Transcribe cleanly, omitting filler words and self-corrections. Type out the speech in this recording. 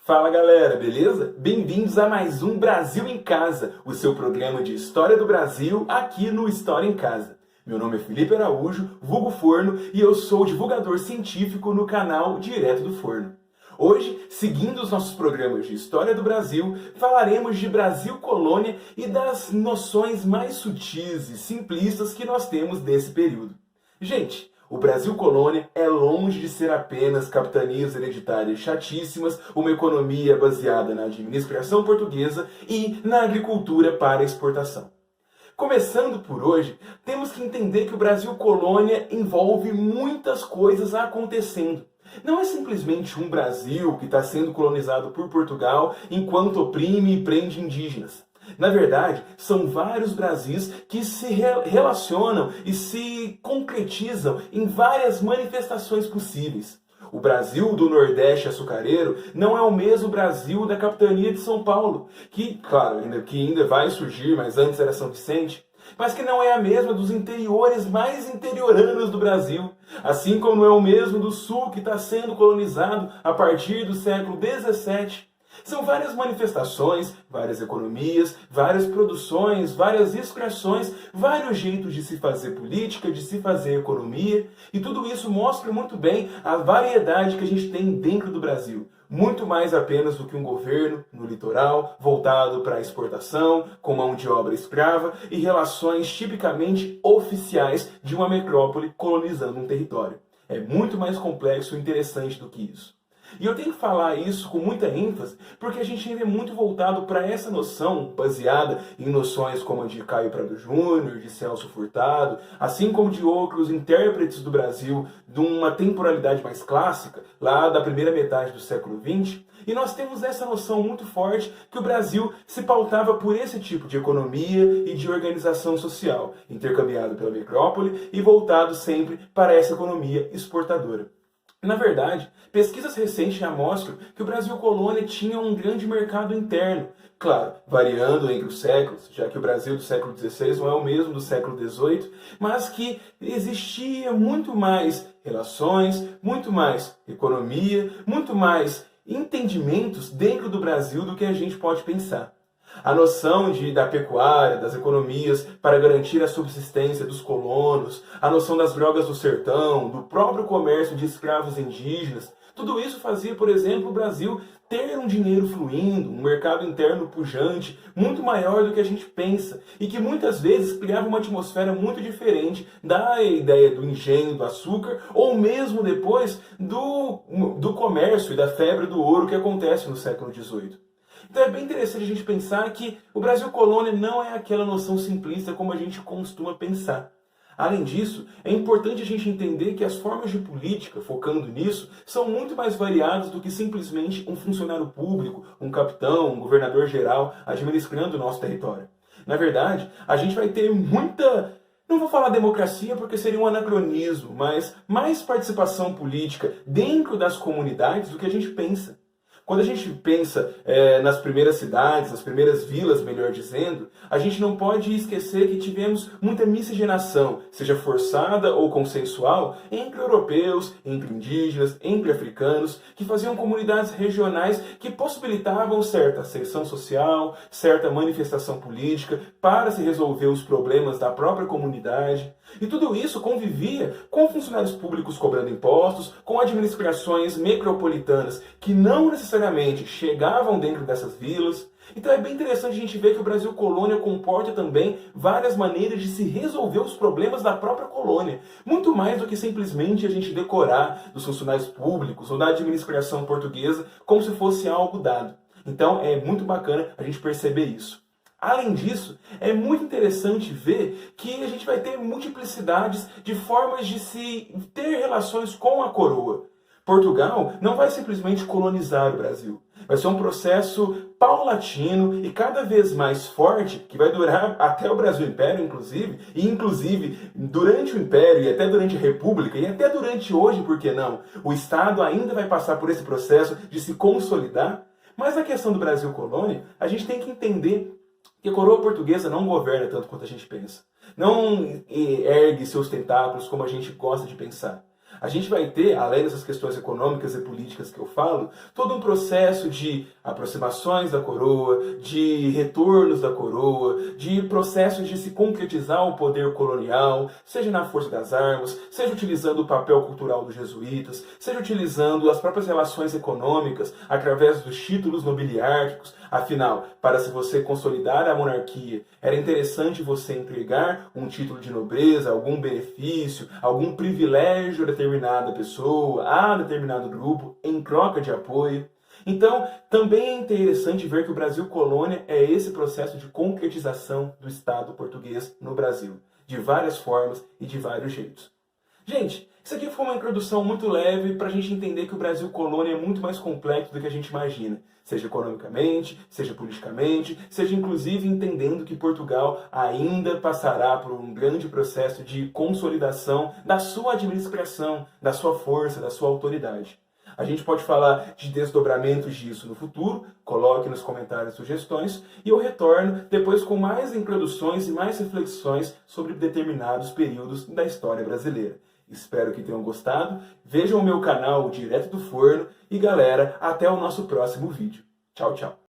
Fala galera, beleza? Bem-vindos a mais um Brasil em Casa, o seu programa de História do Brasil aqui no História em Casa. Meu nome é Felipe Araújo, vulgo Forno, e eu sou divulgador científico no canal Direto do Forno. Hoje, seguindo os nossos programas de História do Brasil, falaremos de Brasil Colônia e das noções mais sutis e simplistas que nós temos desse período. Gente, o Brasil Colônia é longe de ser apenas capitanias hereditárias chatíssimas, uma economia baseada na administração portuguesa e na agricultura para exportação. Começando por hoje, temos que entender que o Brasil Colônia envolve muitas coisas acontecendo. Não é simplesmente um Brasil que está sendo colonizado por Portugal enquanto oprime e prende indígenas. Na verdade, são vários Brasis que se relacionam e se concretizam em várias manifestações possíveis. O Brasil do Nordeste açucareiro não é o mesmo Brasil da capitania de São Paulo, que, claro, ainda vai surgir, mas antes era São Vicente, mas que não é a mesma dos interiores mais interioranos do Brasil, assim como não é o mesmo do Sul que está sendo colonizado a partir do século XVII. São várias manifestações, várias economias, várias produções, várias expressões, vários jeitos de se fazer política, de se fazer economia, e tudo isso mostra muito bem a variedade que a gente tem dentro do Brasil. Muito mais apenas do que um governo no litoral, voltado para a exportação, com mão de obra escrava e relações tipicamente oficiais de uma metrópole colonizando um território. É muito mais complexo e interessante do que isso. E eu tenho que falar isso com muita ênfase, porque a gente ainda é muito voltado para essa noção, baseada em noções como a de Caio Prado Júnior, de Celso Furtado, assim como de outros intérpretes do Brasil de uma temporalidade mais clássica, lá da primeira metade do século XX, e nós temos essa noção muito forte que o Brasil se pautava por esse tipo de economia e de organização social, intercambiado pela metrópole e voltado sempre para essa economia exportadora. Na verdade, pesquisas recentes já mostram que o Brasil Colônia tinha um grande mercado interno, claro, variando entre os séculos, já que o Brasil do século XVI não é o mesmo do século XVIII, mas que existia muito mais relações, muito mais economia, muito mais entendimentos dentro do Brasil do que a gente pode pensar. A noção da pecuária, das economias para garantir a subsistência dos colonos, a noção das drogas do sertão, do próprio comércio de escravos indígenas, tudo isso fazia, por exemplo, o Brasil ter um dinheiro fluindo, um mercado interno pujante, muito maior do que a gente pensa, e que muitas vezes criava uma atmosfera muito diferente da ideia do engenho do açúcar, ou mesmo depois do comércio e da febre do ouro que acontece no século XVIII. Então é bem interessante a gente pensar que o Brasil Colônia não é aquela noção simplista como a gente costuma pensar. Além disso, é importante a gente entender que as formas de política, focando nisso, são muito mais variadas do que simplesmente um funcionário público, um capitão, um governador-geral administrando o nosso território. Na verdade, a gente vai ter muita... Não vou falar democracia porque seria um anacronismo, mas mais participação política dentro das comunidades do que a gente pensa. Quando a gente pensa nas primeiras cidades, nas primeiras vilas, melhor dizendo, a gente não pode esquecer que tivemos muita miscigenação, seja forçada ou consensual, entre europeus, entre indígenas, entre africanos, que faziam comunidades regionais que possibilitavam certa ascensão social, certa manifestação política para se resolver os problemas da própria comunidade. E tudo isso convivia com funcionários públicos cobrando impostos, com administrações metropolitanas que não necessariamente chegavam dentro dessas vilas. Então é bem interessante a gente ver que o Brasil Colônia comporta também várias maneiras de se resolver os problemas da própria colônia. Muito mais do que simplesmente a gente decorar dos funcionários públicos ou da administração portuguesa como se fosse algo dado. Então é muito bacana a gente perceber isso. Além disso, é muito interessante ver que a gente vai ter multiplicidades de formas de se ter relações com a coroa. Portugal não vai simplesmente colonizar o Brasil. Vai ser um processo paulatino e cada vez mais forte, que vai durar até o Brasil Império, inclusive durante o Império e até durante a República, e até durante hoje, por que não? O Estado ainda vai passar por esse processo de se consolidar. Mas na questão do Brasil Colônia, a gente tem que entender que a coroa portuguesa não governa tanto quanto a gente pensa. Não ergue seus tentáculos como a gente gosta de pensar. A gente vai ter, além dessas questões econômicas e políticas que eu falo, todo um processo de aproximações da coroa, de retornos da coroa, de processos de se concretizar o poder colonial, seja na força das armas, seja utilizando o papel cultural dos jesuítas, seja utilizando as próprias relações econômicas através dos títulos nobiliárquicos. Afinal, para se você consolidar a monarquia, era interessante você entregar um título de nobreza, algum benefício, algum privilégio a determinada pessoa, a determinado grupo, em troca de apoio. Então, também é interessante ver que o Brasil Colônia é esse processo de concretização do Estado português no Brasil, de várias formas e de vários jeitos. Gente, isso aqui foi uma introdução muito leve para a gente entender que o Brasil Colônia é muito mais complexo do que a gente imagina. Seja economicamente, seja politicamente, seja inclusive entendendo que Portugal ainda passará por um grande processo de consolidação da sua administração, da sua força, da sua autoridade. A gente pode falar de desdobramentos disso no futuro, coloque nos comentários sugestões, e eu retorno depois com mais introduções e mais reflexões sobre determinados períodos da história brasileira. Espero que tenham gostado, vejam o meu canal Direto do Forno e galera, até o nosso próximo vídeo. Tchau, tchau!